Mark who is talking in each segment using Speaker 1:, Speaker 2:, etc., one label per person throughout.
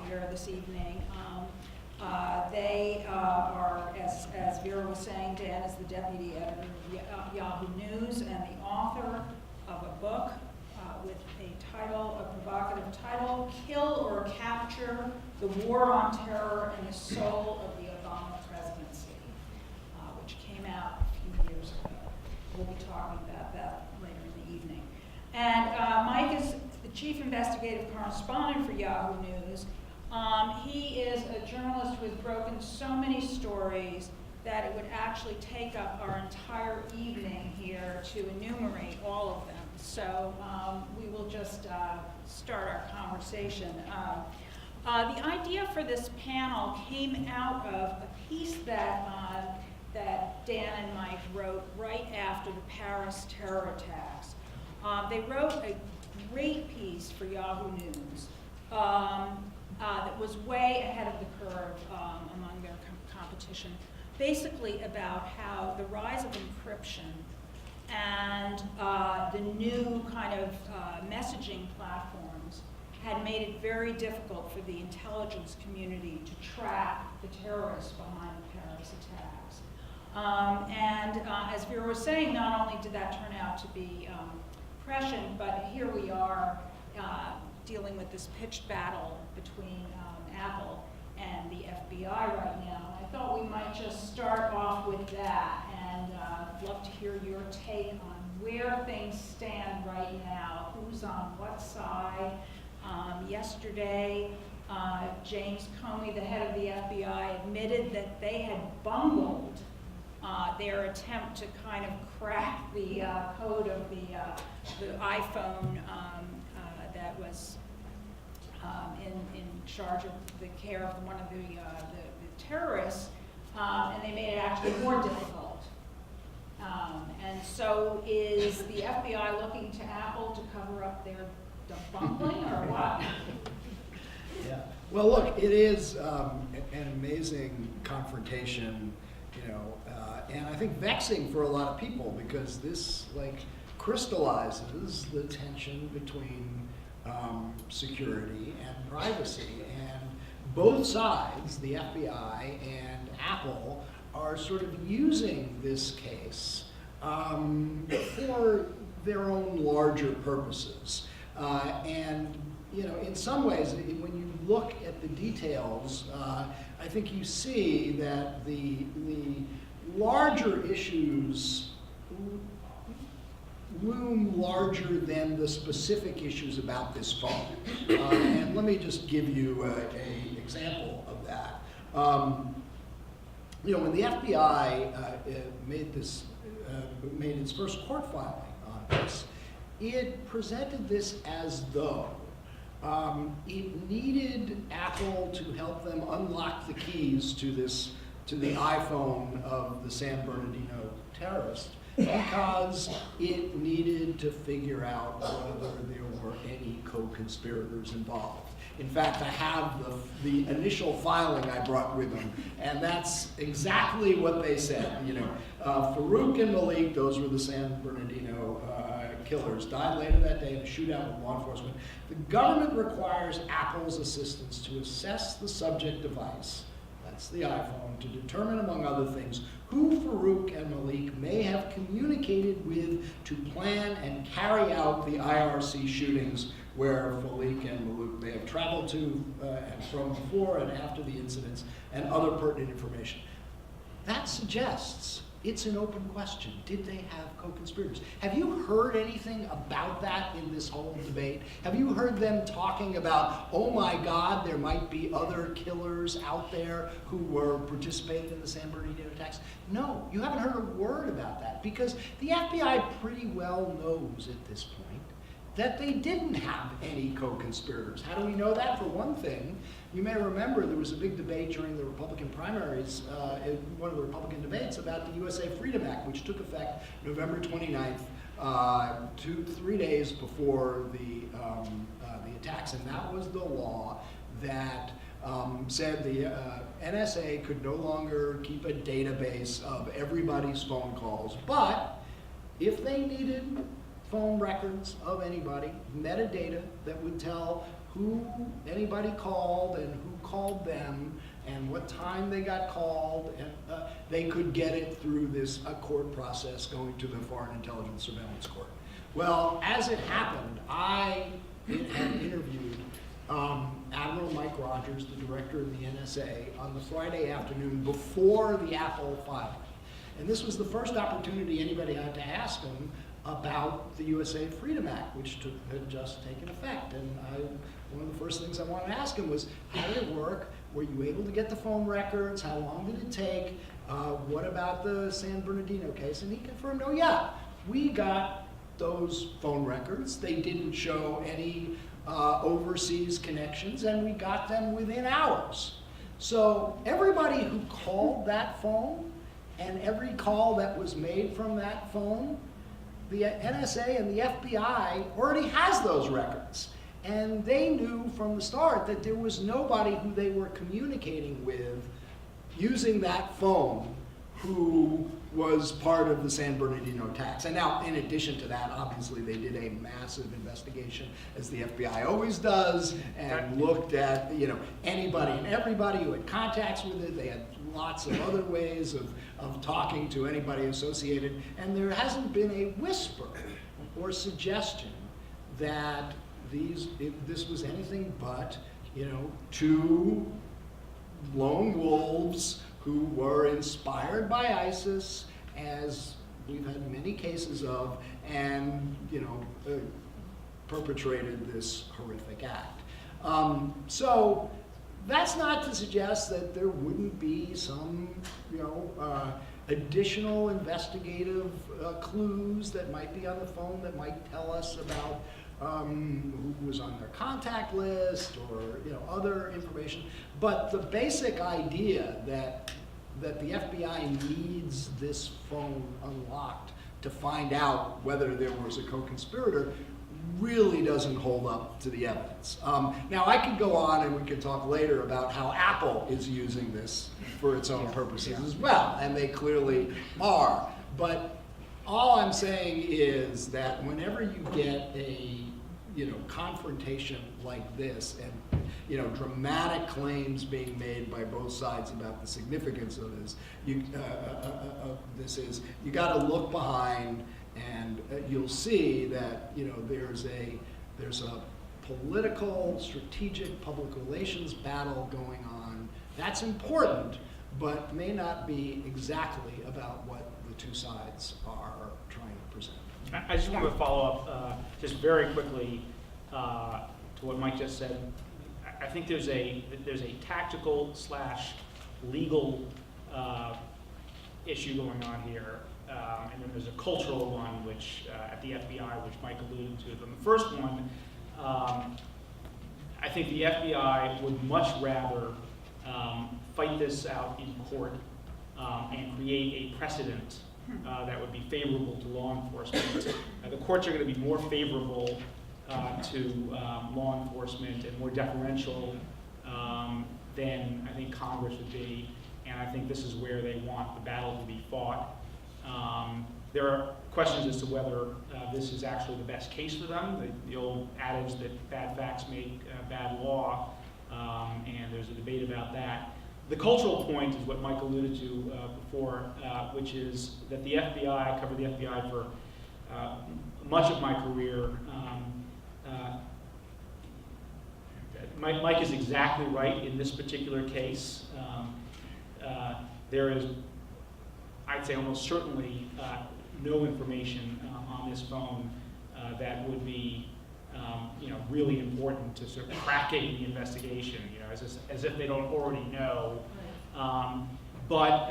Speaker 1: here this evening. They are, as Vera was saying, Dan is the deputy editor of Yahoo News and the author of a book with a provocative title, Kill or Capture: The War on Terror and the Soul of the Obama Presidency, which came out a few years ago. We'll be talking about that later in the evening. And Mike is the chief investigative correspondent for Yahoo News. He is a journalist who has broken so many stories that it would actually take up our entire evening here to enumerate all of them. So we will just start our conversation. The idea for this panel came out of a piece that Dan and Mike wrote right after the Paris terror attacks. They wrote a great piece for Yahoo News that was way ahead of the curve among their competition, basically about how the rise of encryption and the new kind of messaging platforms had made it very difficult for the intelligence community to track the terrorists behind the Paris attacks. As Vera was saying, not only did that turn out to be prescient, but here we are dealing with this pitched battle between Apple and the FBI right now. I thought we might just start off with that, and I'd love to hear your take on where things stand right now, who's on what side. Yesterday, James Comey, the head of the FBI, admitted that they had bungled their attempt to kind of crack the code of the iPhone that was in charge of the care of one of the terrorists, and they made it actually more difficult. And so is the FBI looking to Apple to cover up their bungling, or what?
Speaker 2: Yeah. Well, look, it is an amazing confrontation, and I think vexing for a lot of people, because this crystallizes the tension between security and privacy. And both sides, the FBI and Apple, are sort of using this case for their own larger purposes. And in some ways, when you look at the details, I think you see that the larger issues loom larger than the specific issues about this phone. And let me just give you an example of that. When the FBI made its first court filing on this, it presented this as though it needed Apple to help them unlock the keys to the iPhone of the San Bernardino terrorist, because it needed to figure out whether there were any co-conspirators involved. In fact, I have the initial filing I brought with them, and that's exactly what they said. Farouk and Malik, those were the San Bernardino killers, died later that day in a shootout with law enforcement. The government requires Apple's assistance to assess the subject device, that's the iPhone, to determine, among other things, who Farouk and Malik may have communicated with to plan and carry out the IRC shootings where Farouk and Malik may have traveled to and from before and after the incidents, and other pertinent information. That suggests it's an open question. Did they have co-conspirators? Have you heard anything about that in this whole debate? Have you heard them talking about, oh my God, there might be other killers out there who were participating in the San Bernardino attacks? No, you haven't heard a word about that, because the FBI pretty well knows at this point that they didn't have any co-conspirators. How do we know that? For one thing, you may remember there was a big debate during the Republican primaries, in one of the Republican debates, about the USA Freedom Act, which took effect November 29th, 3 days before the attacks. And that was the law that said the NSA could no longer keep a database of everybody's phone calls, but if they needed phone records of anybody, metadata that would tell who anybody called and who called them and what time they got called, and they could get it through this court process going to the Foreign Intelligence Surveillance Court. Well, as it happened, I had interviewed Admiral Mike Rogers, the director of the NSA, on the Friday afternoon before the Apple filing. And this was the first opportunity anybody had to ask him about the USA Freedom Act, which had just taken effect. And one of the first things I wanted to ask him was, how did it work? Were you able to get the phone records? How long did it take? What about the San Bernardino case? And he confirmed, oh yeah, we got those phone records. They didn't show any overseas connections, and we got them within hours. So everybody who called that phone and every call that was made from that phone, the NSA and the FBI already has those records. And they knew from the start that there was nobody who they were communicating with using that phone who was part of the San Bernardino attacks. And now, in addition to that, obviously they did a massive investigation, as the FBI always does, and looked at anybody and everybody who had contacts with it. They had lots of other ways of talking to anybody associated, and there hasn't been a whisper or suggestion that this was anything but two lone wolves who were inspired by ISIS, as we've had many cases of, and perpetrated this horrific act. So that's not to suggest that there wouldn't be some additional investigative clues that might be on the phone that might tell us about who was on their contact list, or other information. But the basic idea that the FBI needs this phone unlocked to find out whether there was a co-conspirator really doesn't hold up to the evidence. Now, I could go on and we could talk later about how Apple is using this for its own purposes as well, and they clearly are. But all I'm saying is that whenever you get a confrontation like this, and dramatic claims being made by both sides about the significance of this, you got to look behind, and you'll see that there's a political, strategic, public relations battle going on. That's important, but may not be exactly about what the two sides are trying to present.
Speaker 3: I just want to follow up just very quickly to what Mike just said. I think there's a tactical / legal issue going on here, and then there's a cultural one, which at the FBI, which Mike alluded to. And the first one, I think the FBI would much rather fight this out in court and create a precedent that would be favorable to law enforcement. The courts are going to be more favorable to law enforcement and more deferential than I think Congress would be, and I think this is where they want the battle to be fought. There are questions as to whether this is actually the best case for them, the old adage that bad facts make bad law, and there's a debate about that. The cultural point is what Mike alluded to before, which is that the FBI, I covered the FBI for much of my career. Mike is exactly right in this particular case. There is, I'd say almost certainly, no information on this phone that would be really important to sort of cracking the investigation, as if they don't already know. But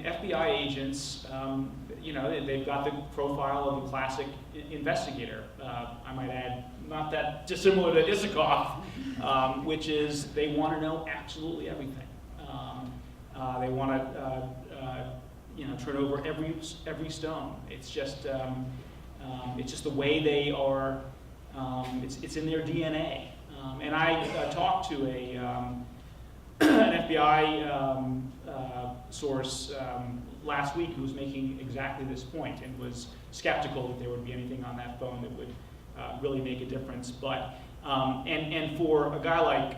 Speaker 3: FBI agents, they've got the profile of a classic investigator. I might add, not that dissimilar to Isikoff, which is they want to know absolutely everything. They want to turn over every stone. It's just the way they are. It's in their DNA. And I talked to an FBI source last week who was making exactly this point and was skeptical that there would be anything on that phone that would really make a difference. But And for a guy like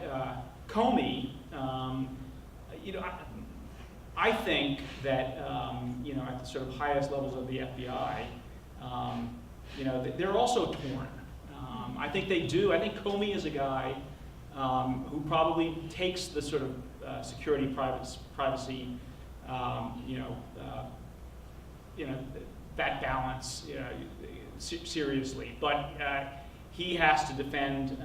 Speaker 3: Comey, I think that at the sort of highest levels of the FBI, they're also torn. I think they do. I think Comey is a guy who probably takes the sort of security privacy, that balance seriously. But he has to defend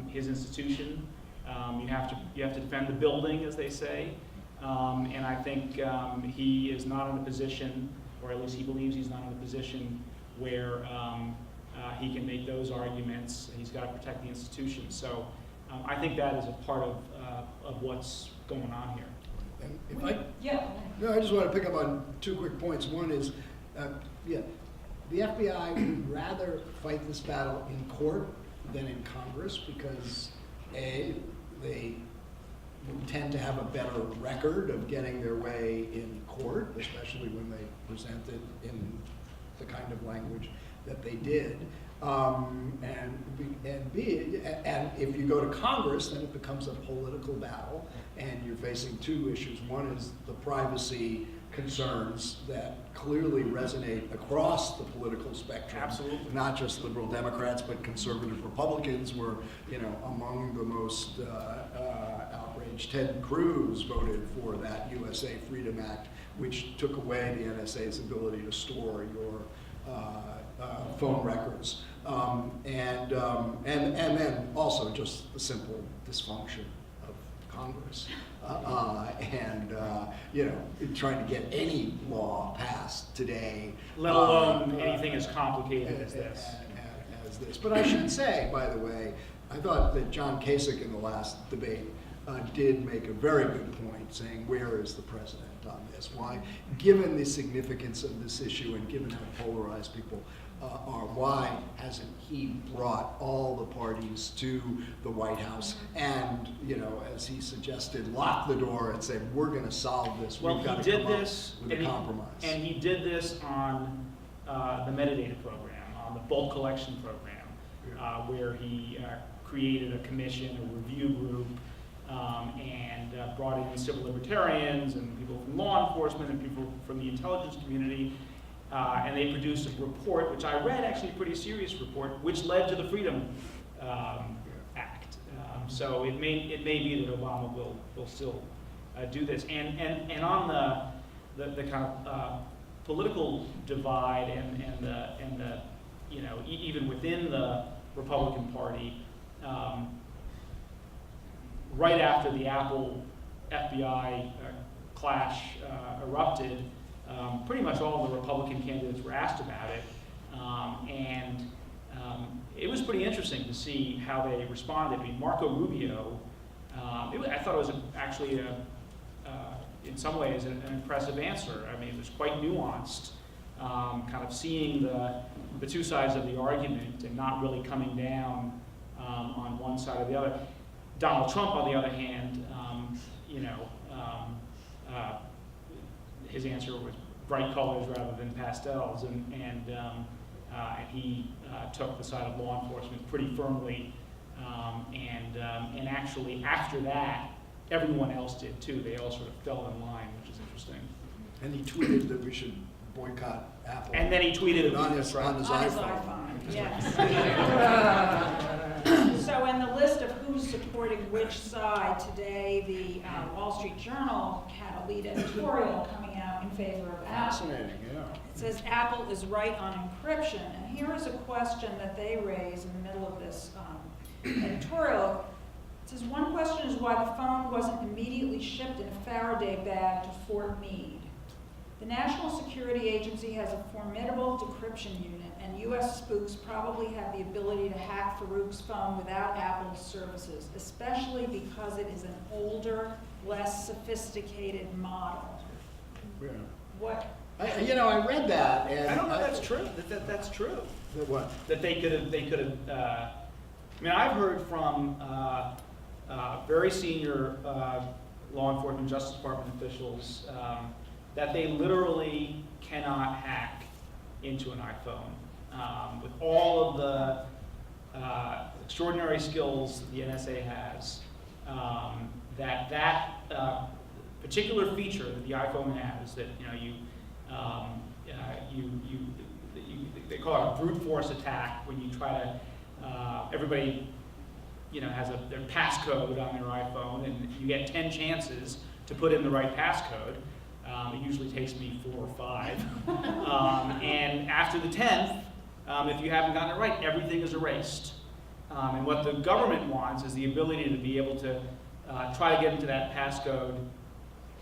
Speaker 3: his institution. You have to defend the building, as they say. And I think he is not in a position, or at least he believes he's not in a position where he can make those arguments. He's got to protect the institution. So I think that is a part of what's going on here.
Speaker 2: And if
Speaker 1: Yeah.
Speaker 2: I just want to pick up on 2 quick points. One is, the FBI would rather fight this battle in court than in Congress because A, they tend to have a better record of getting their way in court, especially when they present it in the kind of language that they did. And B, and if you go to Congress, then it becomes a political battle, and you're facing 2 issues. One is the privacy concerns that clearly resonate across the political spectrum.
Speaker 3: Absolutely.
Speaker 2: Not just liberal Democrats, but conservative Republicans were, among the most outraged. Ted Cruz voted for that USA Freedom Act, which took away the NSA's ability to store your phone records, and then also just the simple dysfunction of Congress, trying to get any law passed today,
Speaker 3: Let alone anything as complicated as this.
Speaker 2: But I should say, by the way, I thought that John Kasich in the last debate did make a very good point, saying, where is the president on this? Why, given the significance of this issue and given how polarized people are, why hasn't he brought all the parties to the White House and, as he suggested, lock the door and say, we're going to solve this.
Speaker 3: Well,
Speaker 2: We've got
Speaker 3: he
Speaker 2: to
Speaker 3: did
Speaker 2: come
Speaker 3: this,
Speaker 2: up with a compromise.
Speaker 3: and he did this on the metadata program, on the bulk collection program, where he created a commission, a review group, and brought in civil libertarians and people from law enforcement and people from the intelligence community, and they produced a report, which I read, actually a pretty serious report, which led to the Freedom Act. So it may be that Obama will still do this. And on the kind of political divide and the even within the Republican Party. Right after the Apple FBI clash erupted, pretty much all of the Republican candidates were asked about it, and it was pretty interesting to see how they responded. I mean, Marco Rubio, I thought it was actually in some ways an impressive answer. I mean, it was quite nuanced, kind of seeing the 2 sides of the argument and not really coming down on one side or the other. Donald Trump, on the other hand, his answer was bright colors rather than pastels, and he took the side of law enforcement pretty firmly, and actually after that, everyone else did too. They all sort of fell in line, which is interesting.
Speaker 2: And he tweeted that we should boycott Apple.
Speaker 3: And then he tweeted
Speaker 2: on his iPhone.
Speaker 1: Yes. So in the list of who's supporting which side today, the Wall Street Journal had a lead editorial coming out in favor of Apple.
Speaker 2: Fascinating, yeah.
Speaker 1: It says Apple is right on encryption, and here is a question that they raise in the middle of this editorial. It says, one question is why the phone wasn't immediately shipped in a Faraday bag to Fort Meade. The National Security Agency has a formidable decryption unit, and U.S. spooks probably have the ability to hack Farouk's phone without Apple's services, especially because it is an older, less sophisticated model.
Speaker 2: Yeah.
Speaker 1: What?
Speaker 2: I read that, and
Speaker 3: I don't know if that's true. That's true.
Speaker 2: That what?
Speaker 3: That they could have. I mean, I've heard from very senior law enforcement, Justice Department officials that they literally cannot hack into an iPhone with all of the extraordinary skills the NSA has, that particular feature that the iPhone has, that they call it a brute force attack, when you try to, everybody has their passcode on their iPhone, and you get 10 chances to put in the right passcode. It usually takes me 4 or 5. And after the 10th, if you haven't gotten it right, everything is erased. And what the government wants is the ability to be able to try to get into that passcode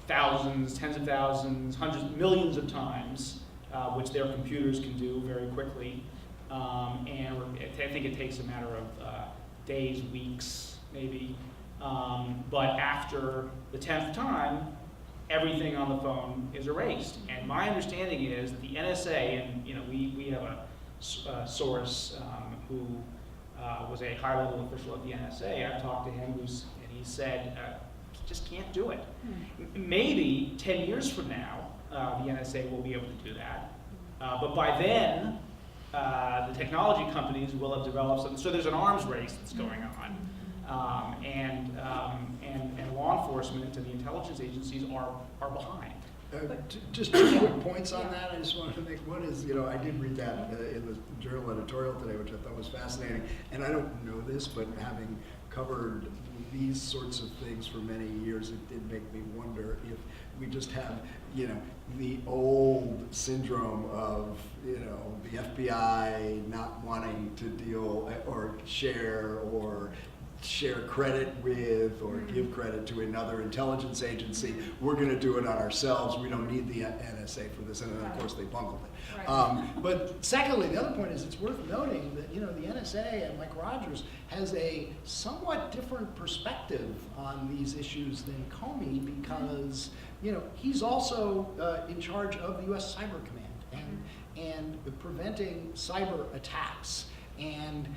Speaker 3: thousands, tens of thousands, hundreds, millions of times, which their computers can do very quickly. And I think it takes a matter of days, weeks, maybe. But after the 10th time, everything on the phone is erased. And my understanding is that the NSA, and we have a source who was a high-level official of the NSA. I've talked to him, and he said, just can't do it. Maybe 10 years from now, the NSA will be able to do that. But by then, the technology companies will have developed something. So there's an arms race that's going on. And law enforcement and the intelligence agencies are behind.
Speaker 2: Just 2 quick points on that. I just wanted to make. One is, I did read that in the Journal editorial today, which I thought was fascinating. And I don't know this, but having covered these sorts of things for many years, it did make me wonder if we just have, the old syndrome of, the FBI not wanting to deal or share credit with or give credit to another intelligence agency. We're going to do it on ourselves. We don't need the NSA for this. And then, of course, they bungled it.
Speaker 1: Right.
Speaker 2: But secondly, the other point is it's worth noting that, the NSA and Mike Rogers has a somewhat different perspective on these issues than Comey, because, he's also in charge of the U.S. Cyber Command and preventing cyber attacks. And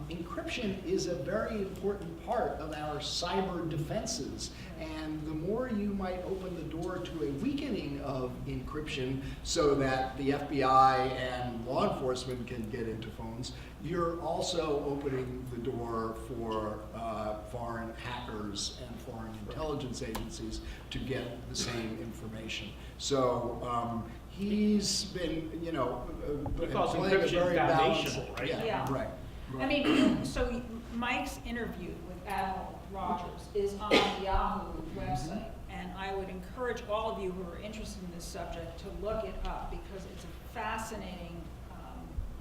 Speaker 2: encryption is a very important part of our cyber defenses. And the more you might open the door to a weakening of encryption so that the FBI and law enforcement can get into phones, you're also opening the door for foreign hackers and foreign intelligence agencies to get the same information. So he's been,
Speaker 3: Because
Speaker 2: playing a
Speaker 3: encryption
Speaker 2: very
Speaker 3: foundational,
Speaker 2: balanced,
Speaker 3: right?
Speaker 2: Yeah, right.
Speaker 1: I mean, so Mike's interview with Admiral Rogers is on the Yahoo website, and I would encourage all of you who are interested in this subject to look it up, because it's a fascinating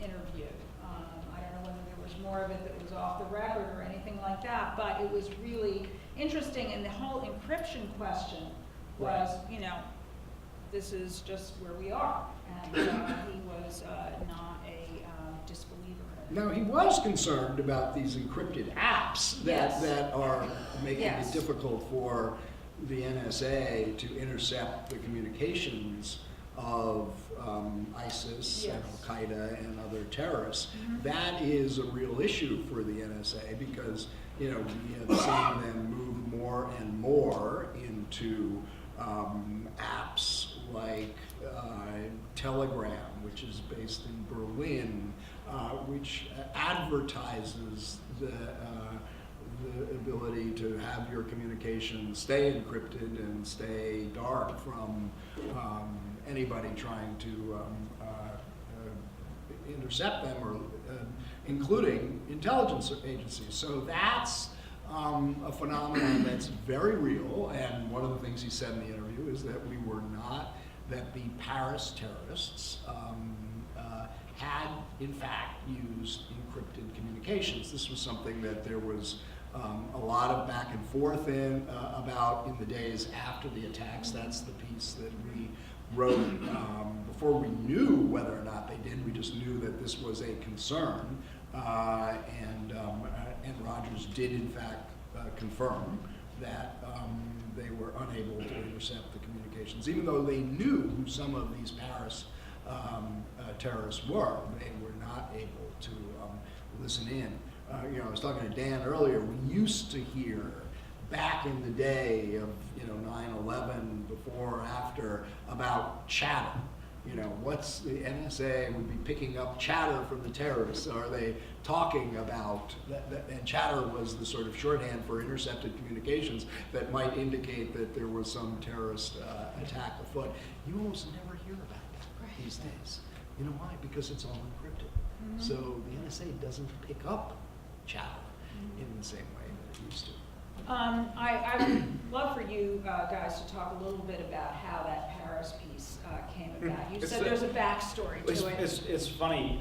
Speaker 1: interview. I don't know whether there was more of it that was off the record or anything like that, but it was really interesting, and the whole encryption question was, this is just where we are, and he was not a disbeliever.
Speaker 2: Now, he was concerned about these encrypted apps that are making it difficult for the NSA to intercept the communications of ISIS and Al-Qaeda and other terrorists. That is a real issue for the NSA, because we have seen them move more and more into apps like Telegram, which is based in Berlin, which advertises the ability to have your communications stay encrypted and stay dark from anybody trying to intercept them, or including intelligence agencies. So that's a phenomenon that's very real, and one of the things he said in the interview is that that the Paris terrorists had in fact used encrypted communications. This was something that there was a lot of back and forth about in the days after the attacks. That's the piece that we wrote before we knew whether or not they did. We just knew that this was a concern, and Rogers did in fact confirm that they were unable to intercept the communications, even though they knew who some of these Paris terrorists were. They were not able to listen in. I was talking to Dan earlier. We used to hear back in the day of 9/11, before or after, about chatter. You know, what's the NSA would be picking up chatter from the terrorists? Are they talking about that? And chatter was the sort of shorthand for intercepted communications that might indicate that there was some terrorist attack afoot. You almost never hear about that these days. You know why? Because it's all encrypted.
Speaker 1: Mm-hmm.
Speaker 2: So the NSA doesn't pick up chatter in the same way that it used to.
Speaker 1: I would love for you guys to talk a little bit about how that Paris piece came about. You said there's a backstory to it.
Speaker 3: It's funny.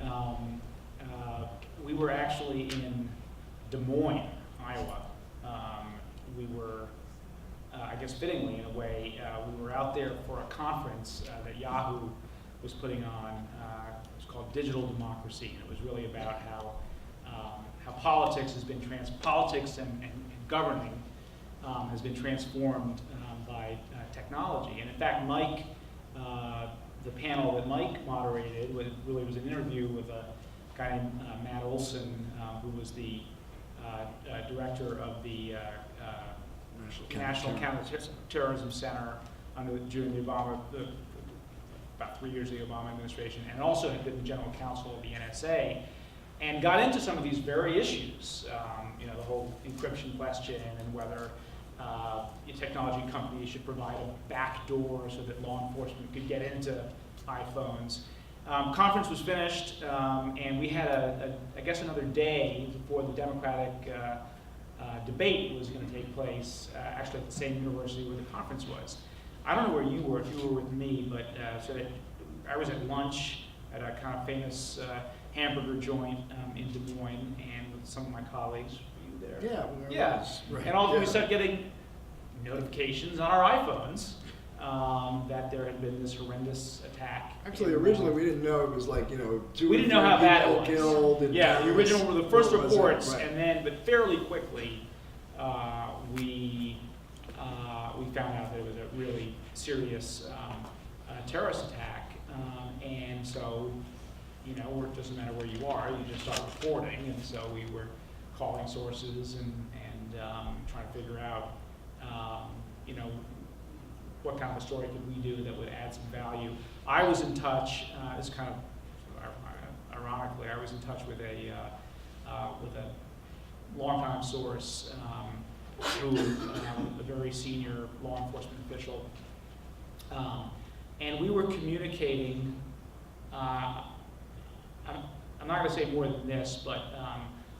Speaker 3: We were actually in Des Moines, Iowa. We were, I guess fittingly in a way, we were out there for a conference that Yahoo was putting on. It was called Digital Democracy, and it was really about how politics has been politics and governing has been transformed by technology. And in fact, Mike, the panel that Mike moderated, really was an interview with a guy named Matt Olson, who was the director of the National Counterterrorism Center during the Obama, about 3 years of the Obama administration, and also had been the general counsel of the NSA, and got into some of these very issues, you know, the whole encryption question and whether technology companies should provide a backdoor so that law enforcement could get into iPhones. Conference was finished, and we had I guess another day before the Democratic debate was going to take place, actually at the same university where the conference was. I don't know where you were, if you were with me, but so that I was at lunch at a kind of famous hamburger joint in Des Moines, and with some of my colleagues. Were you there?
Speaker 2: Yeah.
Speaker 3: Yeah.
Speaker 2: Right.
Speaker 3: And all of a sudden we started getting notifications on our iPhones that there had been this horrendous attack.
Speaker 2: Actually, originally we didn't know it was like, you know,
Speaker 3: we didn't know how bad it was.
Speaker 2: Killed and
Speaker 3: yeah, the original were the first reports,
Speaker 2: right.
Speaker 3: and then, but fairly quickly, we found out that it was a really serious terrorist attack, and so, you know, it doesn't matter where you are, you just start reporting, and so we were calling sources and trying to figure out, you know, what kind of a story could we do that would add some value. I was in touch, it's kind of ironically, I was in touch with a longtime source who a very senior law enforcement official, and we were communicating. I'm not going to say more than this, but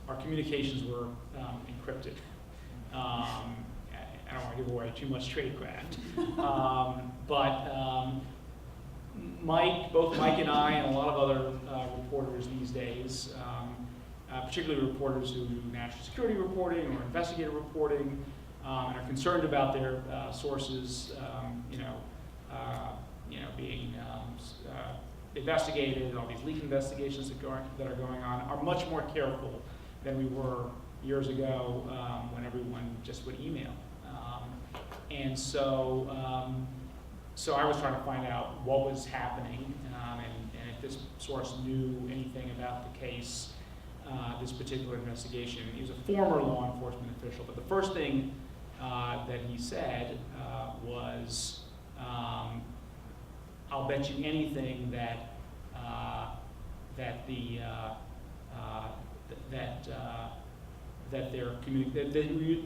Speaker 3: our communications were encrypted. I don't want to give away too much tradecraft, but both Mike and I, and a lot of other reporters these days, particularly reporters who do national security reporting or investigative reporting, and are concerned about their sources, being investigated, all these leak investigations that are going on, are much more careful than we were years ago when everyone just would email. And so I was trying to find out what was happening, and if this source knew anything about the case, this particular investigation. He was a former law enforcement official, but the first thing that he said was, "I'll bet you anything that they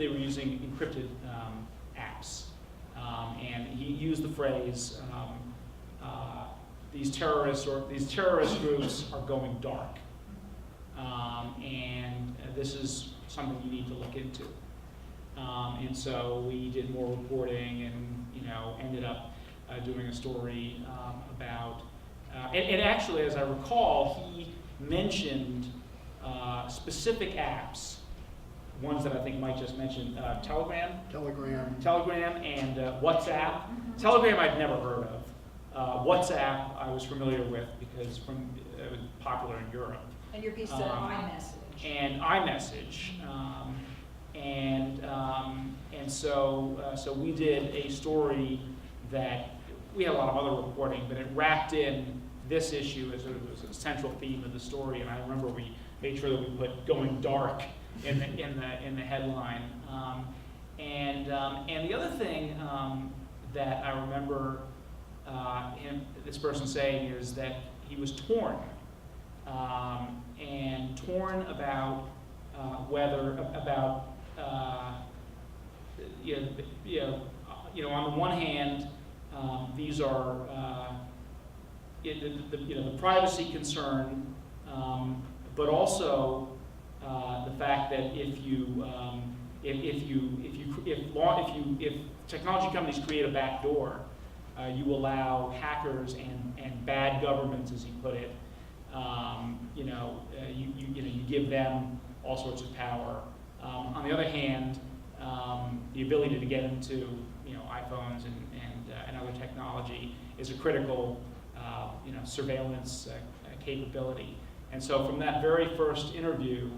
Speaker 3: were using encrypted apps," and he used the phrase, "These terrorist groups are going dark, and this is something you need to look into." And so we did more reporting, and ended up doing a story about. And actually, as I recall, he mentioned specific apps, ones that I think Mike just mentioned, Telegram and WhatsApp. Telegram I'd never heard of. WhatsApp I was familiar with because it was popular in Europe.
Speaker 1: And your piece said iMessage.
Speaker 3: And iMessage. And so we did a story that we had a lot of other reporting, but it wrapped in this issue as it was a central theme of the story. And I remember we made sure that we put "going dark" in the headline. And the other thing that I remember this person saying is that he was torn, and torn about whether on the one hand, these are the privacy concern, but also the fact that if technology companies create a backdoor, you allow hackers and bad governments, as he put it, you give them all sorts of power. On the other hand, the ability to get into iPhones and other technology is a critical surveillance capability. And so from that very first interview,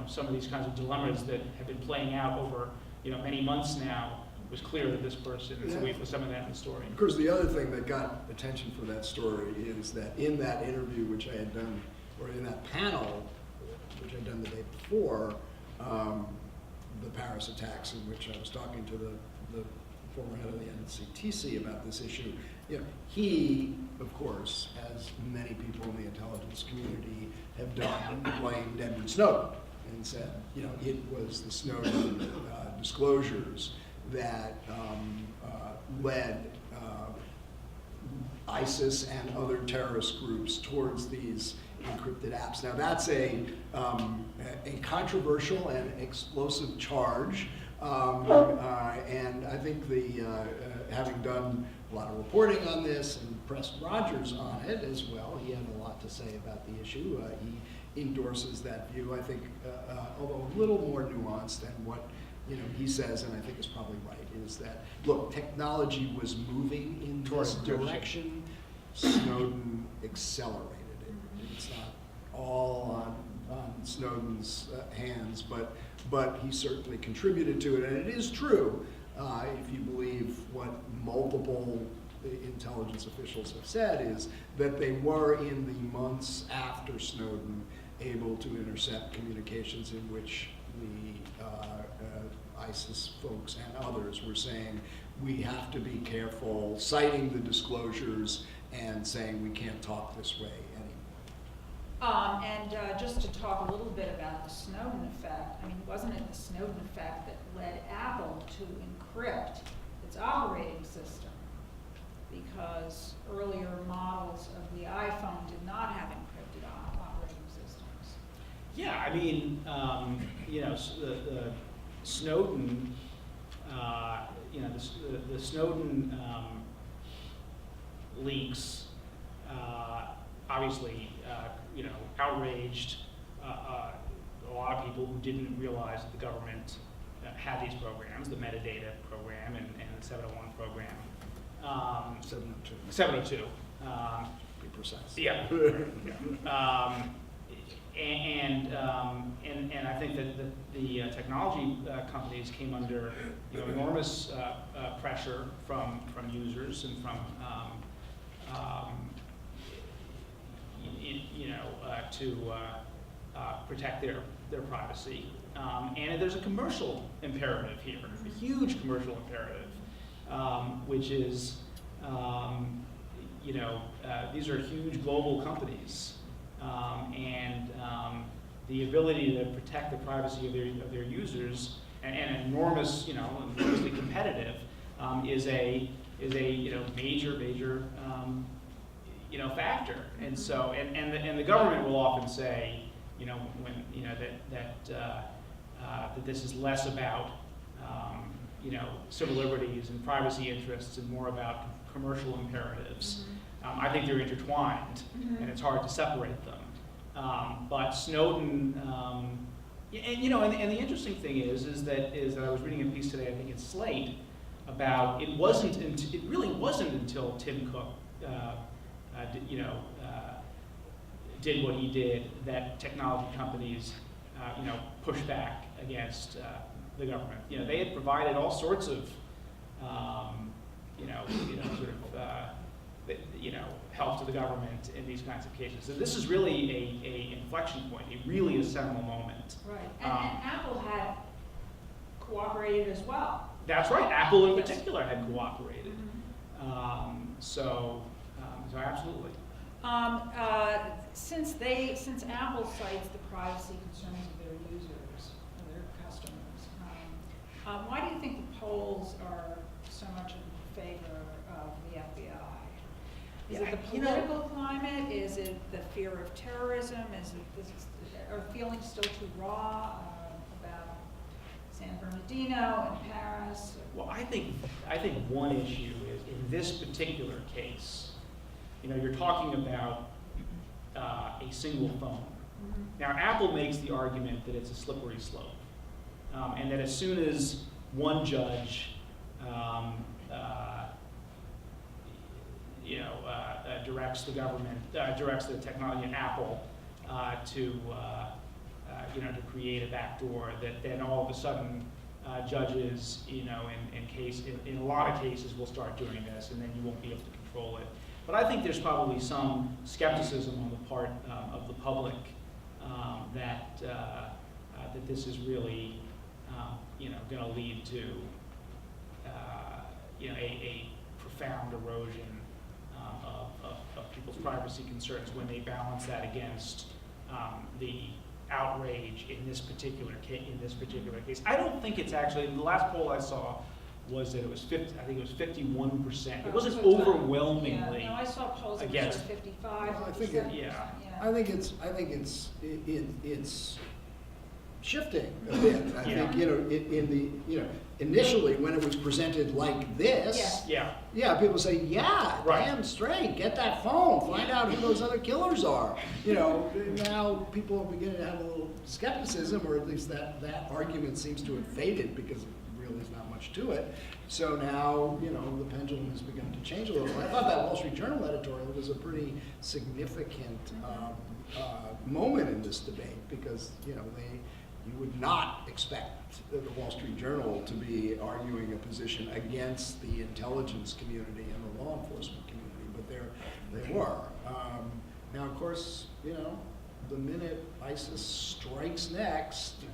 Speaker 3: some of these kinds of dilemmas that have been playing out over many months now, was clear that this person, and so we put some of that in the story.
Speaker 2: Of course, the other thing that got attention for that story is that in that interview, which I had done, or in that panel, which I'd done the day before, the Paris attacks, in which I was talking to the former head of the NCTC about this issue, he, of course, as many people in the intelligence community have done, blamed Edward Snowden and said, it was the Snowden disclosures that led ISIS and other terrorist groups towards these encrypted apps. Now that's a controversial and explosive charge, and I think having done a lot of reporting on this and pressed Rogers on it as well, he had a lot to say about the issue. He endorses that view, I think, although a little more nuanced than what he says, and I think is probably right, is that, look, technology was moving in this direction. Snowden accelerated it. It's not all on Snowden's hands, but he certainly contributed to it. And it is true, if you believe what multiple intelligence officials have said, is that they were, in the months after Snowden, able to intercept communications in which the ISIS folks and others were saying, we have to be careful, citing the disclosures and saying we can't talk this way anymore.
Speaker 1: And just to talk a little bit about the Snowden effect, wasn't it the Snowden effect that led Apple to encrypt its operating system? Because earlier models of the iPhone did not have encrypted operating systems.
Speaker 3: Yeah, the Snowden, the Snowden leaks obviously, outraged a lot of people who didn't realize that the government had these programs, the metadata program and the 701 program.
Speaker 2: 702.
Speaker 3: 702.
Speaker 2: To be precise.
Speaker 3: Yeah. And I think that the technology companies came under enormous pressure from users and from to protect their privacy. And there's a commercial imperative here, a huge commercial imperative, which is these are huge global companies. And the ability to protect the privacy of their users and enormous, enormously competitive, is a major factor. And so, and the government will often say, that this is less about civil liberties and privacy interests and more about commercial imperatives. Mm-hmm. I think they're intertwined, mm-hmm. and it's hard to separate them. But Snowden, and the interesting thing is that I was reading a piece today, I think in Slate, about it really wasn't until Tim Cook, did what he did that technology companies, pushed back against the government. They had provided all sorts of, help to the government in these kinds of cases. So this is really a inflection point, a seminal moment.
Speaker 1: Right, and Apple had cooperated as well.
Speaker 3: That's right. Apple in
Speaker 1: Yes.
Speaker 3: particular had cooperated. So absolutely.
Speaker 1: Since Apple cites the privacy concerns of their users, of their customers, why do you think the polls are so much in favor of the FBI? Is it the political climate? Is it the fear of terrorism? Are feelings still too raw about San Bernardino and Paris?
Speaker 3: Well, I think one issue is in this particular case, you're talking about a single phone.
Speaker 1: Mm-hmm.
Speaker 3: Now, Apple makes the argument that it's a slippery slope, and that as soon as one judge directs the government, directs the technology in Apple to create a backdoor, that then all of a sudden judges, in a lot of cases will start doing this, and then you won't be able to control it. But I think there's probably some skepticism on the part of the public that this is really, going to lead to, a profound erosion of people's privacy concerns when they balance that against the outrage in this particular case. I don't think it's actually, the last poll I saw was that it was 51%. It wasn't overwhelmingly.
Speaker 1: Yeah, no, I saw polls that
Speaker 3: against.
Speaker 1: were 55.
Speaker 2: Well, I think
Speaker 1: 57%,
Speaker 3: yeah.
Speaker 2: I think it's shifting a bit. I
Speaker 3: Yeah.
Speaker 2: think, initially when it was presented like this,
Speaker 3: Yeah.
Speaker 2: people say, yeah,
Speaker 3: Right.
Speaker 2: damn straight, get that phone, find out who those other killers are. Now people are beginning to have a little skepticism, or at least that argument seems to have faded because really there's not much to it. So now, the pendulum has begun to change a little. I thought that Wall Street Journal editorial was a pretty significant moment in this debate because, you would not expect the Wall Street Journal to be arguing a position against the intelligence community and the law enforcement community, but they were. Now, of course, the minute ISIS strikes next,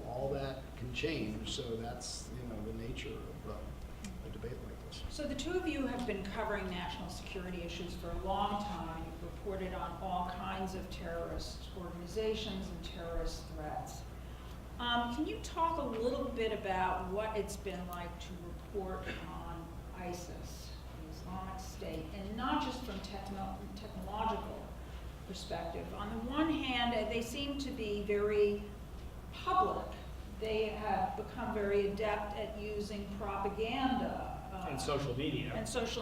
Speaker 2: all that can change. So that's, the nature of a debate like this.
Speaker 1: So the two of you have been covering national security issues for a long time. You've reported on all kinds of terrorist organizations and terrorist threats. Can you talk a little bit about what it's been like to report on ISIS, the Islamic State, and not just from technological perspective? On the one hand, they seem to be very public. They have become very adept at using propaganda
Speaker 3: And social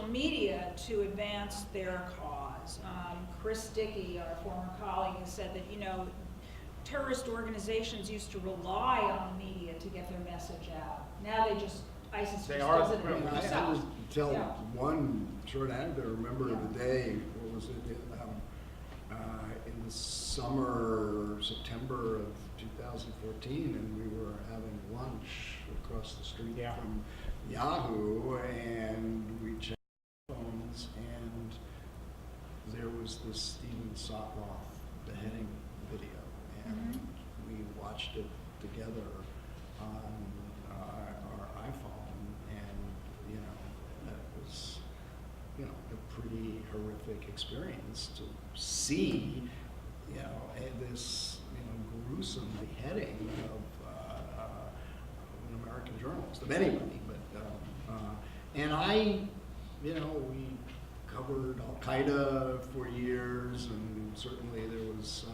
Speaker 3: media.
Speaker 1: To advance their cause. Chris Dickey, our former colleague, has said that, terrorist organizations used to rely on the media to get their message out. Now ISIS just does it
Speaker 2: I
Speaker 1: themselves.
Speaker 2: just tell one short anecdote. I remember the day, what was it, in the September of 2014, and we were having lunch across the street from Yahoo, and we checked phones, and there was this Stephen Sotloff beheading video, and we watched it together on our iPhone, and that was a pretty horrific experience to see this gruesome beheading of an American journalist, of anybody, but and we covered Al Qaeda for years, and certainly there was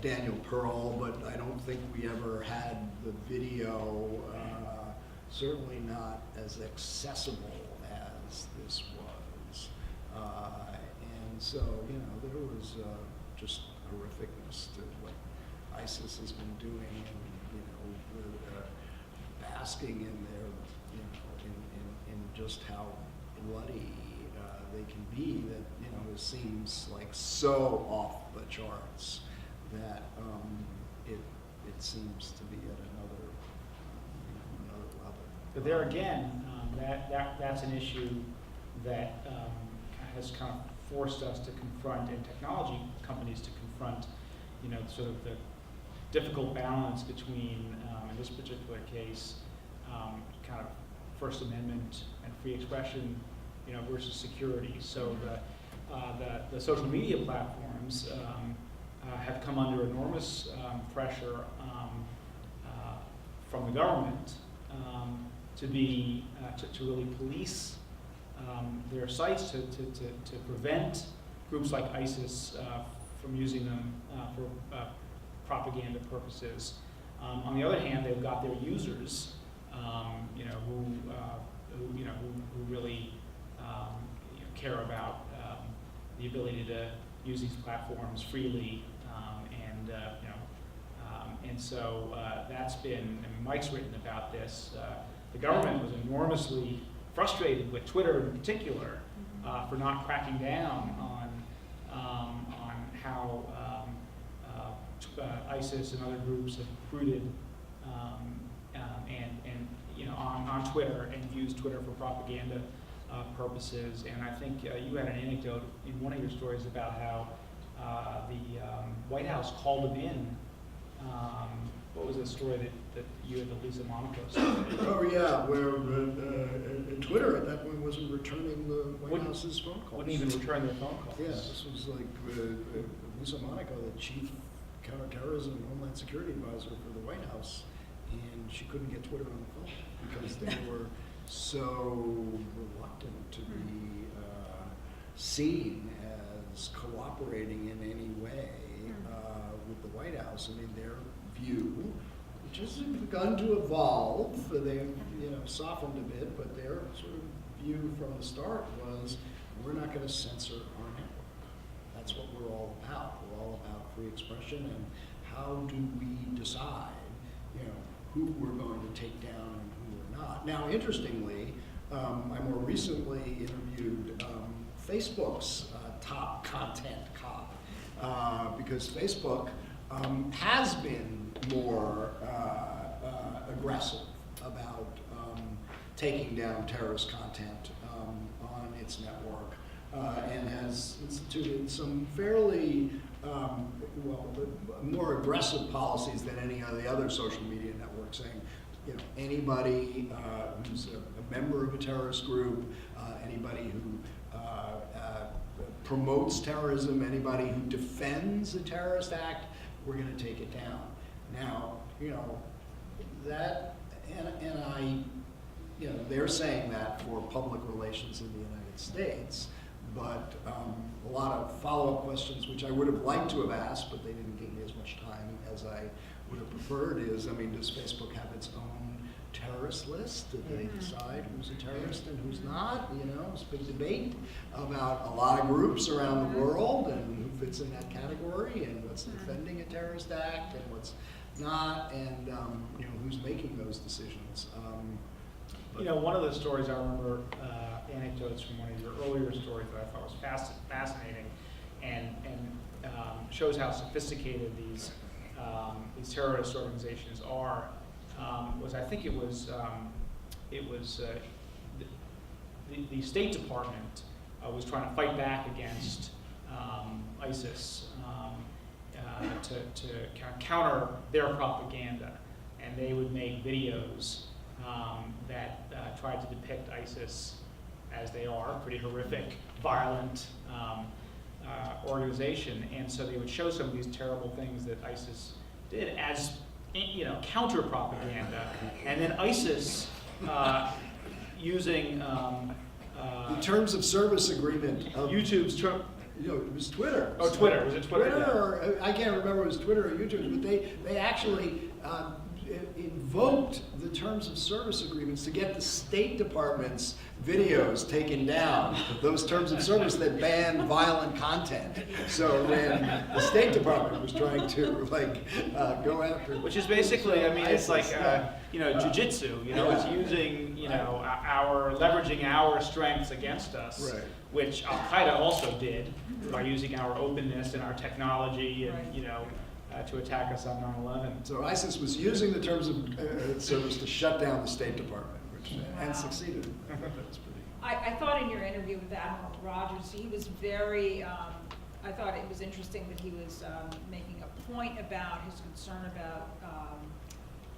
Speaker 2: Daniel Pearl, but I don't think we ever had the video, certainly not as accessible as this was. And so, there was just horrificness to what ISIS has been doing, and, basking in their, in just how bloody they can be, that, it seems like so off the charts that it seems to be at another level.
Speaker 3: But there again, that's an issue that has kind of forced us to confront, and technology companies to confront, sort of the difficult balance between, in this particular case, kind of First Amendment and free expression, versus security. So the social media platforms have come under enormous pressure from the government to really police their sites to prevent groups like ISIS from using them for propaganda purposes. On the other hand, they've got their users, who really care about the ability to use these platforms freely, and so that's been. I mean, Mike's written about this. The government was enormously frustrated with Twitter in particular for not cracking down on how ISIS and other groups have recruited on Twitter and used Twitter for propaganda purposes. And I think you had an anecdote in one of your stories about how the White House called him in. What was the story that you had, the Lisa Monaco story?
Speaker 2: Oh yeah, where Twitter at that point wasn't returning the White House's phone calls.
Speaker 3: Wouldn't even return their phone calls.
Speaker 2: Yeah, this was like Lisa Monaco, the chief counterterrorism and Homeland Security advisor for the White House, and she couldn't get Twitter on the phone because they were so reluctant to be seen as cooperating in any way with the White House. I mean, their view, which has begun to evolve, they've softened a bit, but their sort of view from the start was, we're not going to censor our network. That's what we're all about. We're all about free expression, and how do we decide, who we're going to take down and who we're not. Now, interestingly, I more recently interviewed Facebook's top content cop, because Facebook has been more aggressive about taking down terrorist content on its network, and has instituted some fairly more aggressive policies than any of the other social media networks, saying, anybody who's a member of a terrorist group, anybody who promotes terrorism, anybody who defends a terrorist act, we're going to take it down. Now, that, and I, they're saying that for public relations in the United States, but a lot of follow-up questions, which I would have liked to have asked, but they didn't give me as much time as I would have preferred, is, does Facebook have its own terrorist list? Did they decide who's a terrorist and who's not? It's a big debate about a lot of groups around the world and who fits in that category and what's defending a terrorist act and what's not, and who's making those decisions.
Speaker 3: One of the stories I remember, anecdotes from one of your earlier stories that I thought was fascinating, and shows how sophisticated these terrorist organizations are. Was, I think it was the State Department was trying to fight back against ISIS to counter their propaganda, and they would make videos that tried to depict ISIS as they are, pretty horrific, violent organization, and so they would show some of these terrible things that ISIS did as counter propaganda, and then ISIS using
Speaker 2: the terms of service agreement of
Speaker 3: YouTube's term.
Speaker 2: It was Twitter.
Speaker 3: Oh, Twitter. Was it Twitter?
Speaker 2: Or, I can't remember if it was Twitter or YouTube, but they actually invoked the terms of service agreements to get the State Department's videos taken down, those terms of service that ban violent content. So when the State Department was trying to go after,
Speaker 3: which is basically, it's like jujitsu. It's using leveraging our strengths against us,
Speaker 2: right,
Speaker 3: which Al Qaeda also did by using our openness and our technology and to attack us on 9/11.
Speaker 2: So ISIS was using the terms of service to shut down the State Department, which and succeeded. That was pretty.
Speaker 1: I thought in your interview with Admiral Rogers, he was very I thought it was interesting that he was making a point about his concern about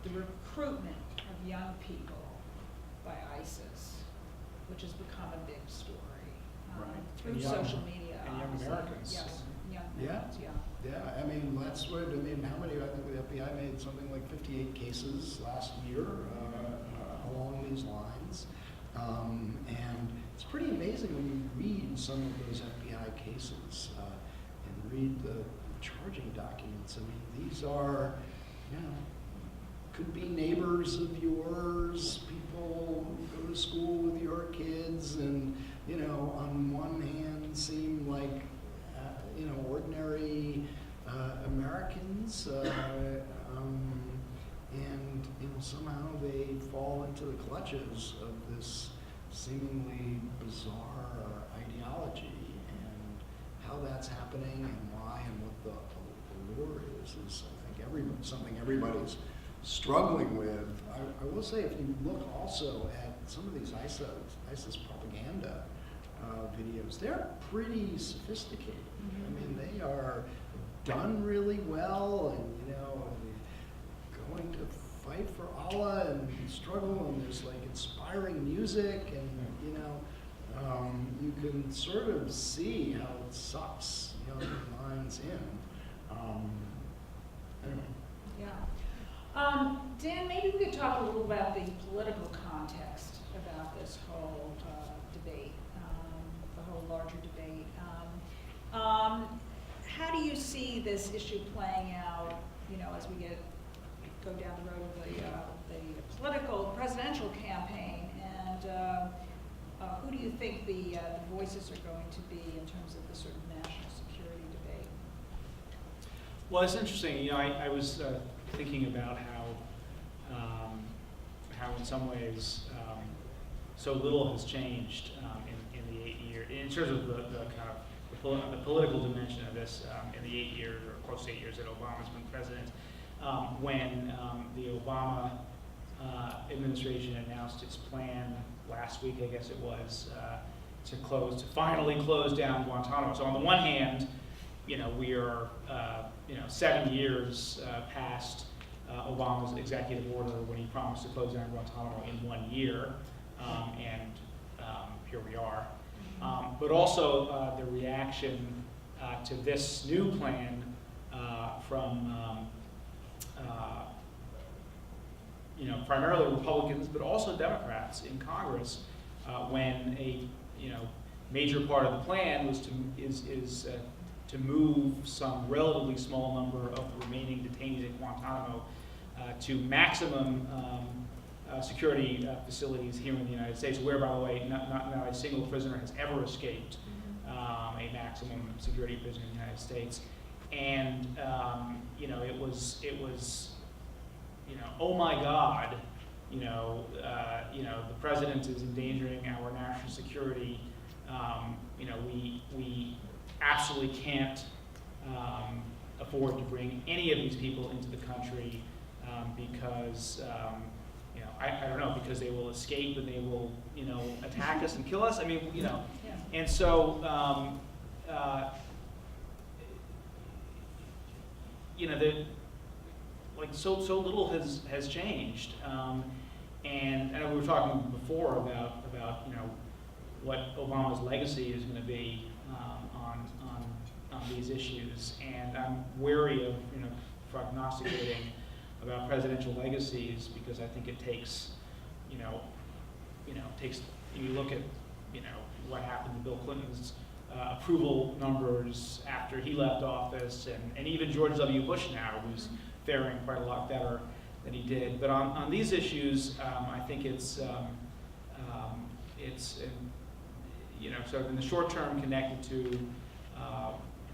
Speaker 1: the recruitment of young people by ISIS, which has become a big story
Speaker 2: Right.
Speaker 1: through
Speaker 3: And young-
Speaker 1: social media.
Speaker 3: and young
Speaker 1: obviously.
Speaker 3: Americans.
Speaker 1: Yes, young
Speaker 2: Yeah.
Speaker 1: Americans, yeah.
Speaker 2: Yeah, I mean, that's what, I mean, how many, I think the FBI made something like 58 cases last year along these lines. And it's pretty amazing when you read some of those FBI cases and read the charging documents. I mean, these are, you know, could be neighbors of yours, people who go to school with your kids, and, you know, on one hand seem like, you know, ordinary Americans, and, you know, somehow they fall into the clutches of this seemingly bizarre ideology, and how that's happening and why and what the lure is I think something everybody's struggling with. I will say, if you look also at some of these ISIS propaganda videos, they're pretty sophisticated. I mean, they are done really well, and, you know, going to fight for Allah and struggle, and there's like inspiring music, and, you know, you can sort of see how it sucks young minds in. Anyway.
Speaker 1: Yeah. Dan, maybe we could talk a little about the political context about this whole debate, the whole larger debate. How do you see this issue playing out, you know, as we go down the road of the presidential campaign, and who do you think the voices are going to be in terms of the sort of national security debate?
Speaker 3: Well, it's interesting. You know, I was thinking about how in some ways so little has changed in the 8 years, in terms of the kind of the political dimension of this in the 8 years, or close to 8 years that Obama's been president. When the Obama administration announced its plan last week, I guess it was, to finally close down Guantanamo. So on the one hand, you know, we are 7 years past Obama's executive order when he promised to close down Guantanamo in 1 year, and here we are. But also the reaction to this new plan from primarily Republicans, but also Democrats in Congress, when a major part of the plan was to move some relatively small number of the remaining detainees at Guantanamo to maximum security facilities here in the United States, where, by the way, not a single prisoner has ever escaped a maximum security prison in the United States. And it was oh my God, the president is endangering our national security. We absolutely can't afford to bring any of these people into the country because I don't know, because they will escape and they will attack us and kill us. I mean,
Speaker 1: Yeah.
Speaker 3: and so so little has changed, and we were talking before about what Obama's legacy is going to be on these issues, and I'm wary of prognosticating about presidential legacies, because I think it takes you look at what happened to Bill Clinton's approval numbers after he left office, and even George W. Bush now, who's faring quite a lot better than he did. But on these issues, I think it's sort of in the short term connected to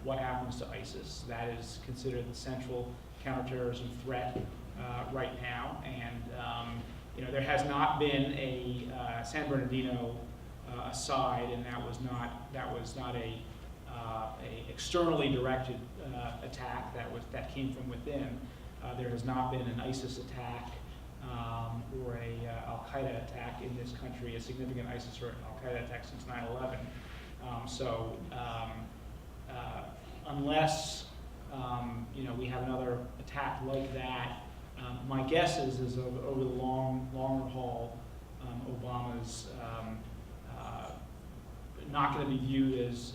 Speaker 3: what happens to ISIS. That is considered the central counterterrorism threat right now, and there has not been a San Bernardino aside, and that was not a externally directed attack that came from within. There has not been an ISIS attack or a Al-Qaeda attack in this country, a significant ISIS or Al-Qaeda attack since 9/11. unless we have another attack like that, my guess is over the longer haul, Obama's not going to be viewed as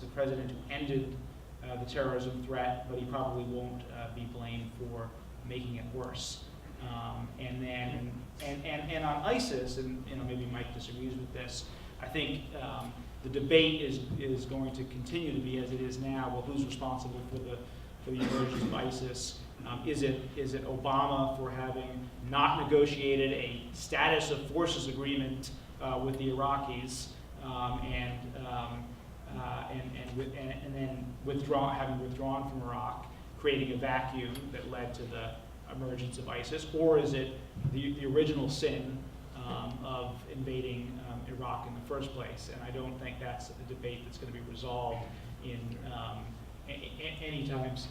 Speaker 3: the president who ended the terrorism threat, but he probably won't be blamed for making it worse. And on ISIS, and maybe Mike disagrees with this, I think the debate is going to continue to be as it is now. Well, who's responsible for the emergence of ISIS? Is it Obama for having not negotiated a status of forces agreement with the Iraqis, and then having withdrawn from Iraq, creating a vacuum that led to the emergence of ISIS, or is it the original sin of invading Iraq in the first place? And I don't think that's a debate that's going to be resolved in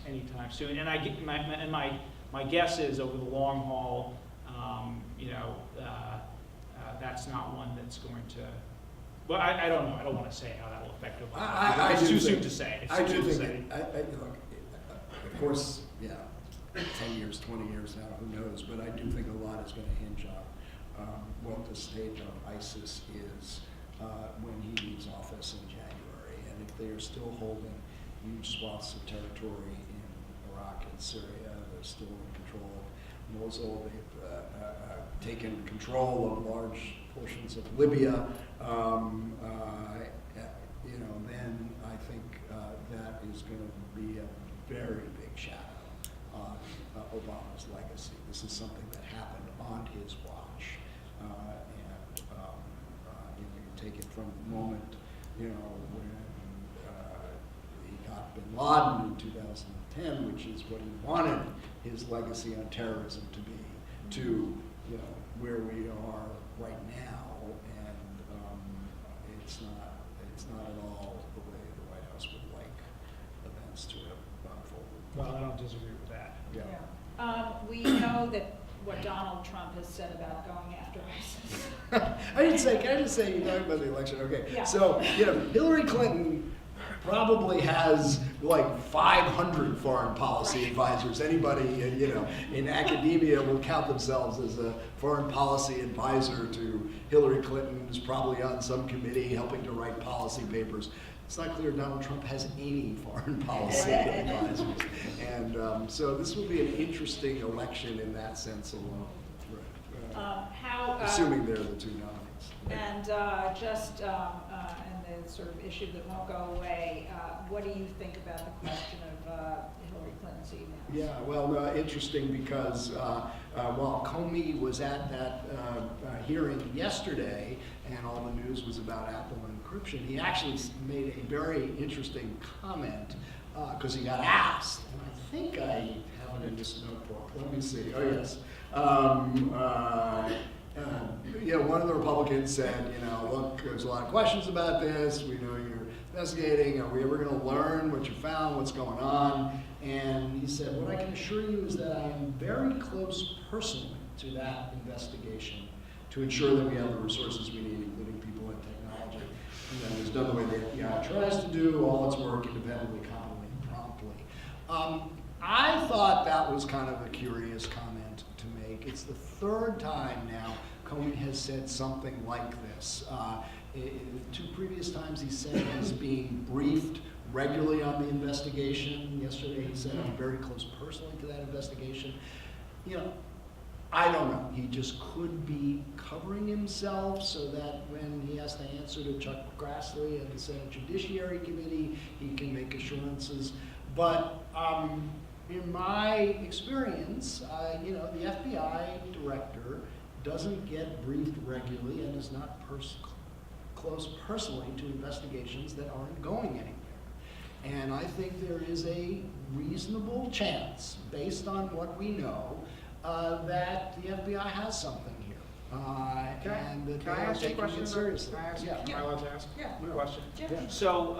Speaker 3: anytime soon. And my guess is over the long haul, that's not one that's going to. Well, I don't know. I don't want to say how that will affect Obama. It's too soon to say.
Speaker 2: I do think. Look, of course, yeah. 10 years, 20 years now, who knows? But I do think a lot is going to hinge on what the state of ISIS is when he leaves office in January. And if they are still holding huge swaths of territory in Iraq and Syria, they're still in control of Mosul, they've taken control of large portions of Libya, then I think that is going to be a very big shadow on Obama's legacy. This is something that happened on his watch, you can take it from the moment, when he got Bin Laden in 2010, which is what he wanted his legacy on terrorism to be, to where we are right now, and it's not at all the way the White House would like events to have unfolded.
Speaker 3: Well, I don't disagree with that.
Speaker 2: Yeah.
Speaker 1: We know that what Donald Trump has said about going after ISIS.
Speaker 2: Can I just say, you talked about the election, okay.
Speaker 1: Yeah.
Speaker 2: So, Hillary Clinton probably has like 500 foreign policy advisors. Anybody, in academia will count themselves as a foreign policy advisor to Hillary Clinton, who's probably on some committee helping to write policy papers. It's not clear Donald Trump has any foreign policy advisors. And so this will be an interesting election in that sense alone. Assuming they're the two nominees.
Speaker 1: And and the sort of issue that won't go away, what do you think about the question of Hillary Clinton's emails?
Speaker 2: Yeah, well, interesting because while Comey was at that hearing yesterday and all the news was about Apple encryption, he actually made a very interesting comment because he got asked, and I think I have it in this notebook. Let me see. Oh, yes. One of the Republicans said, look, there's a lot of questions about this. We know you're investigating. Are we ever going to learn what you found, what's going on? And he said, what I can assure you is that I am very close personally to that investigation to ensure that we have the resources we need, including people and technology. And that is done the way the FBI tries to do all its work independently, competently, and promptly. I thought that was kind of a curious comment to make. It's the third time now Comey has said something like this. Two previous times he said he's being briefed regularly on the investigation. Yesterday he said I'm very close personally to that investigation. I don't know. He just could be covering himself so that when he has to answer to Chuck Grassley and the Senate Judiciary Committee, he can make assurances. But in my experience, the FBI director doesn't get briefed regularly and is not close personally to investigations that aren't going anywhere. And I think there is a reasonable chance, based on what we know, that the FBI has something here. And that they are taking it seriously.
Speaker 3: Am I allowed to ask a question?
Speaker 1: Yeah.
Speaker 3: So,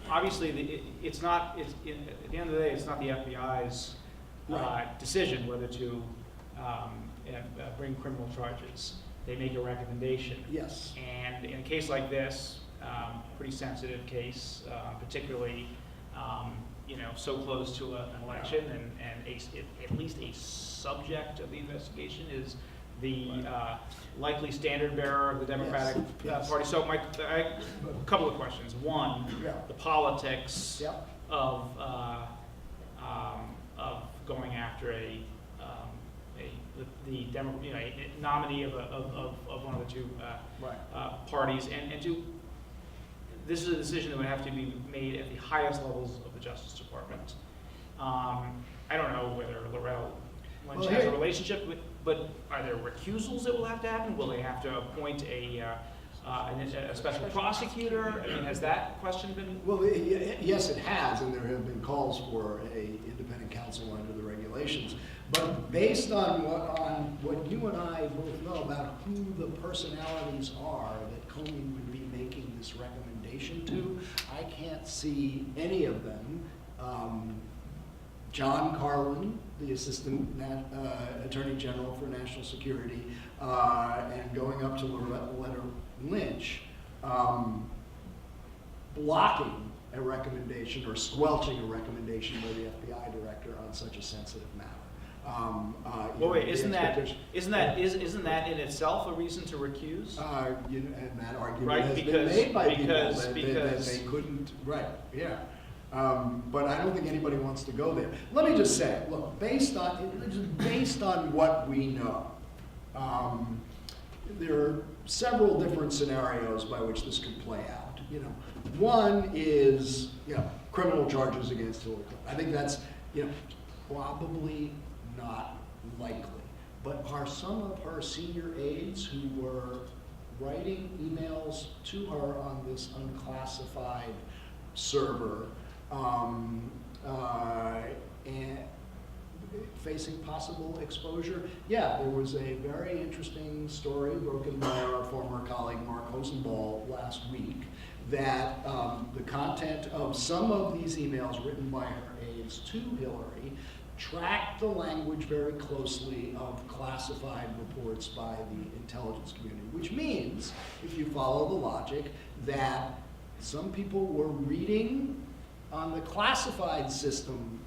Speaker 3: obviously, at the end of the day, it's not the FBI's decision whether to bring criminal charges. They make a recommendation.
Speaker 2: Yes.
Speaker 3: And in a case like this, pretty sensitive case, particularly so close to an election, and at least a subject of the investigation is the likely standard bearer of the Democratic
Speaker 2: Yes.
Speaker 3: Party. So a couple of questions. One, the politics of going after a nominee of one of the two parties, and two, this is a decision that would have to be made at the highest levels of the Justice Department. I don't know whether Loretta Lynch has a relationship with, but are there recusals that will have to happen? Will they have to appoint a special prosecutor? I mean, has that question been?
Speaker 2: Well, yes, it has, and there have been calls for a independent counsel under the regulations. But based on what you and I both know about who the personalities are that Comey would be making this recommendation to, I can't see any of them. John Carlin, the Assistant Attorney General for National Security, and going up to Loretta Lynch, blocking a recommendation or squelching a recommendation by the FBI director on such a sensitive matter.
Speaker 3: Well, wait, isn't that in itself a reason to recuse?
Speaker 2: And that argument
Speaker 3: right,
Speaker 2: has
Speaker 3: because,
Speaker 2: been made by
Speaker 3: because,
Speaker 2: people
Speaker 3: because
Speaker 2: that they couldn't. Right. Yeah. But I don't think anybody wants to go there. Let me just say, look, based on what we know, there are several different scenarios by which this could play out. One is criminal charges against Hillary Clinton. I think that's probably not likely. But are some of her senior aides who were writing emails to her on this unclassified server and facing possible exposure? Yeah, there was a very interesting story broken by our former colleague Mark Hosenball last week that the content of some of these emails written by her aides to Hillary tracked the language very closely of classified reports by the intelligence community, which means, if you follow the logic, that some people were reading on the classified system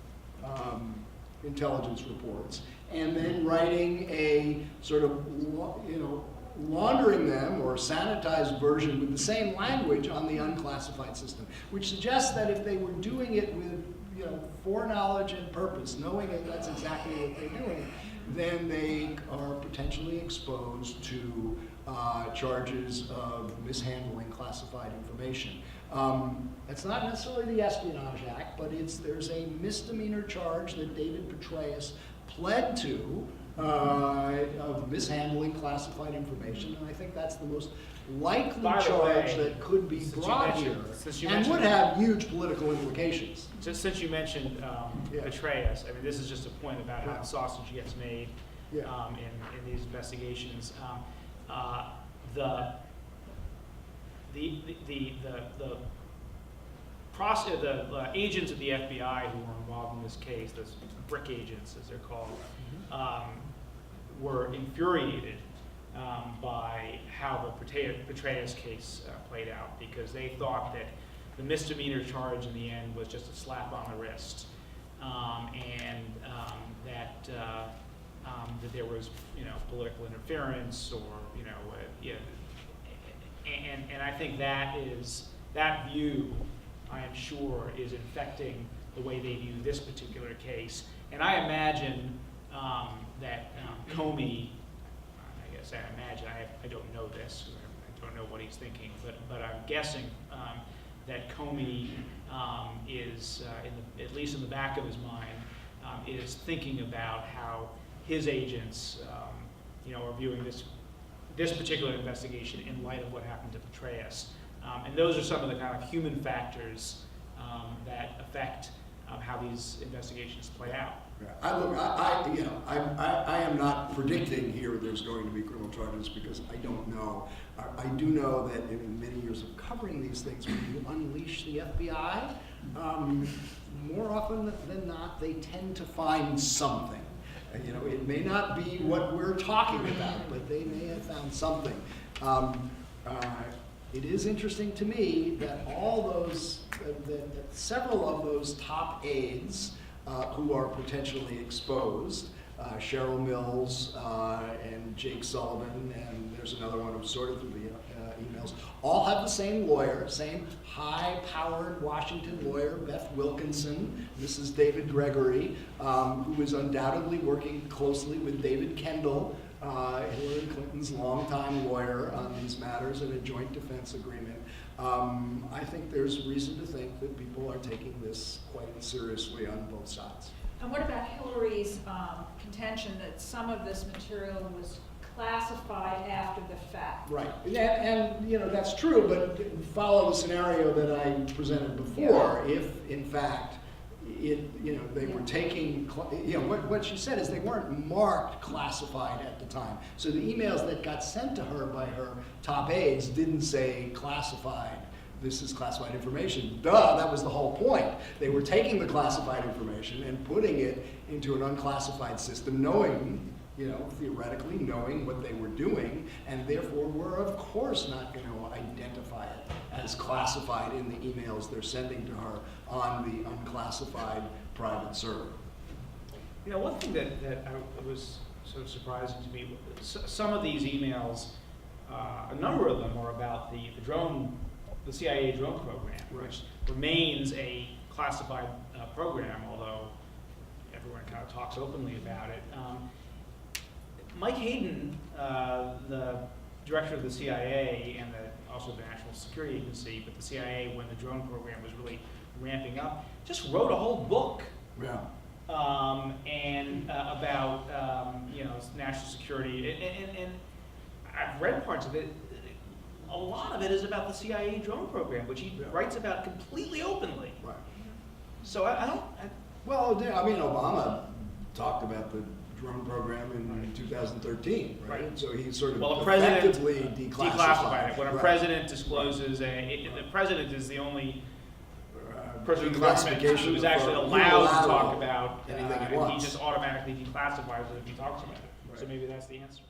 Speaker 2: intelligence reports and then writing a sort of, laundering them or sanitized version with the same language on the unclassified system, which suggests that if they were doing it with foreknowledge and purpose, knowing that that's exactly what they're doing, then they are potentially exposed to charges of mishandling classified information. It's not necessarily the Espionage Act, but there's a misdemeanor charge that David Petraeus pled to of mishandling classified information, and I think that's the most likely charge that could be brought here, and would have huge political implications.
Speaker 3: Since you mentioned Petraeus, I mean, this is just a point about how sausage gets made in these investigations. The agents of the FBI who were involved in this case, those brick agents as they're called, were infuriated by how the Petraeus case played out, because they thought that the misdemeanor charge in the end was just a slap on the wrist, and that there was political interference or and I think that view, I am sure, is infecting the way they view this particular case. And I imagine that Comey, I don't know this, I don't know what he's thinking, but I'm guessing that Comey is, at least in the back of his mind, is thinking about how his agents are viewing this particular investigation in light of what happened to Petraeus. And those are some of the kind of human factors that affect how these investigations play out.
Speaker 2: I am not predicting here there's going to be criminal charges because I don't know. I do know that in many years of covering these things, when you unleash the FBI, more often than not, they tend to find something. It may not be what we're talking about, but they may have found something. it is interesting to me that all those, that several of those top aides who are potentially exposed, Cheryl Mills and Jake Sullivan, and there's another one who sorted through the emails, all have the same lawyer, same high-powered Washington lawyer, Beth Wilkinson. This is David Gregory, who is undoubtedly working closely with David Kendall, Hillary Clinton's longtime lawyer on these matters in a joint defense agreement. I think there's reason to think that people are taking this quite seriously on both sides.
Speaker 1: And what about Hillary's contention that some of this material was classified after the fact?
Speaker 2: Right, and you know, that's true, but follow the scenario that I presented before.
Speaker 1: Yeah.
Speaker 2: If in fact they were taking, what she said is they weren't marked classified at the time. So the emails that got sent to her by her top aides didn't say classified. This is classified information. Duh, that was the whole point. They were taking the classified information and putting it into an unclassified system, knowing, theoretically knowing what they were doing, and therefore were of course not going to identify it as classified in the emails they're sending to her on the unclassified private server.
Speaker 3: One thing that was sort of surprising to me, some of these emails, a number of them are about the CIA drone program, which remains a classified program, although everyone kind of talks openly about it. Mike Hayden, the director of the CIA and also the National Security Agency, but the CIA when the drone program was really ramping up, just wrote a whole book.
Speaker 2: Yeah.
Speaker 3: About national security, and I've read parts of it. A lot of it is about the CIA drone program, which he writes about completely openly.
Speaker 2: Right.
Speaker 3: So
Speaker 2: Obama talked about the drone program in 2013, right? So he sort of effectively declassified it.
Speaker 3: When a president discloses the president is the only person in the government who's actually allowed to talk about anything, and he just automatically declassifies it if he talks about it. Right. So maybe that's the answer.